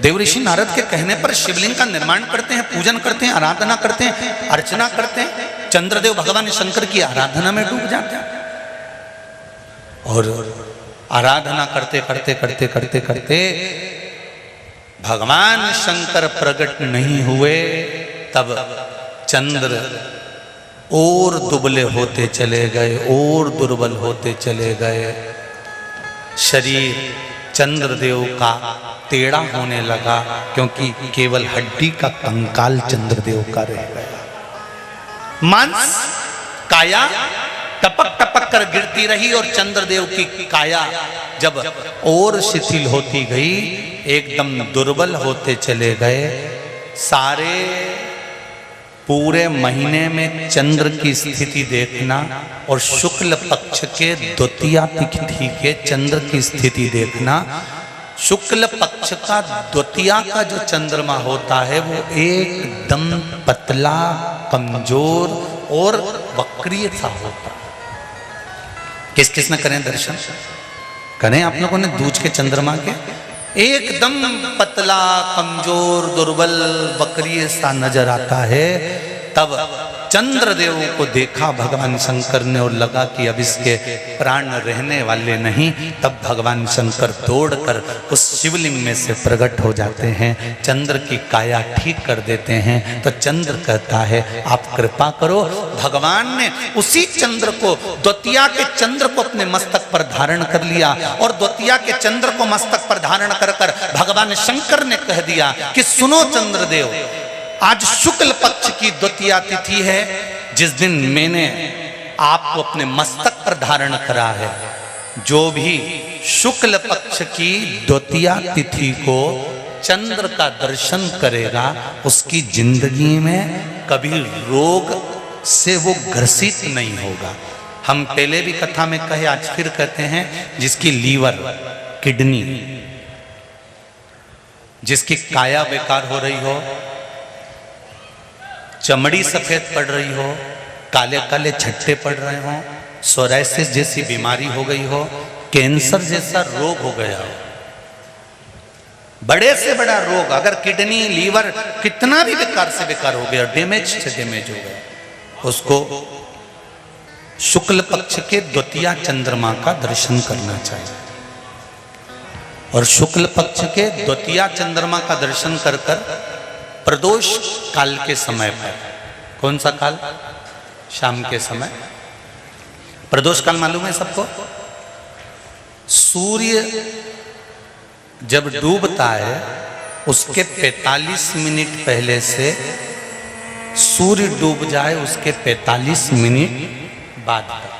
देवऋषि नारद के कहने पर शिवलिंग का निर्माण करते हैं, पूजन करते हैं, आराधना करते हैं, अर्चना करते हैं। चंद्रदेव भगवान शंकर की आराधना में डूब जाते हैं और आराधना करते करते करते करते करते भगवान शंकर प्रकट नहीं हुए। तब चंद्र और दुबले होते चले गए, और दुर्बल होते चले गए। शरीर चंद्रदेव का टेढ़ा होने लगा क्योंकि केवल हड्डी का कंकाल चंद्रदेव का रह गया। मांस काया टपक टपक कर गिरती रही और चंद्रदेव की काया जब और शिथिल होती गई, एकदम दुर्बल होते चले गए। सारे पूरे महीने में चंद्र की स्थिति देखना और शुक्ल पक्ष के द्वितीया तिथि के चंद्र की स्थिति देखना। शुक्ल पक्ष का द्वितीया का जो चंद्रमा होता है वो एकदम पतला, कमजोर और वक्रीय सा होता है। किस किस ने करें दर्शन? करें आप लोगों ने दूज के चंद्रमा के? एकदम पतला, कमजोर, दुर्बल, वक्रीय सा नजर आता है। तब चंद्रदेव को देखा भगवान शंकर ने और लगा कि अब इसके प्राण रहने वाले नहीं। तब भगवान शंकर दौड़कर उस शिवलिंग में से प्रकट हो जाते हैं, चंद्र की काया ठीक कर देते हैं। तो चंद्र कहता है आप कृपा करो। भगवान ने उसी चंद्र को, द्वितीया के चंद्र को अपने मस्तक पर धारण कर लिया और द्वितीया के चंद्र को मस्तक पर धारण कर कर भगवान शंकर ने कह दिया कि सुनो चंद्रदेव, आज शुक्ल पक्ष की द्वितीया तिथि है, जिस दिन मैंने आपको अपने मस्तक पर धारण करा है। जो भी शुक्ल पक्ष की द्वितीया तिथि को चंद्र का दर्शन करेगा उसकी जिंदगी में कभी रोग से वो ग्रसित नहीं होगा। हम पहले भी कथा में कहे, आज फिर कहते हैं, जिसकी लीवर, किडनी, जिसकी काया बेकार हो रही हो, चमड़ी सफेद पड़ रही हो, काले काले छट्टे पड़ रहे हो, सोराइसिस जैसी बीमारी हो गई हो, कैंसर जैसा रोग हो गया हो, बड़े से बड़ा रोग, अगर किडनी, लीवर कितना भी बेकार से बेकार हो गया, डैमेज से डैमेज हो गया, उसको शुक्ल पक्ष के द्वितीया चंद्रमा का दर्शन करना चाहिए। और शुक्ल पक्ष के द्वितीया चंद्रमा का दर्शन कर कर प्रदोष काल के समय पर, कौन सा काल? शाम के समय। प्रदोष काल मालूम है सबको? सूर्य जब डूबता है उसके 45 मिनट पहले से सूर्य डूब जाए उसके 45 मिनट बाद तक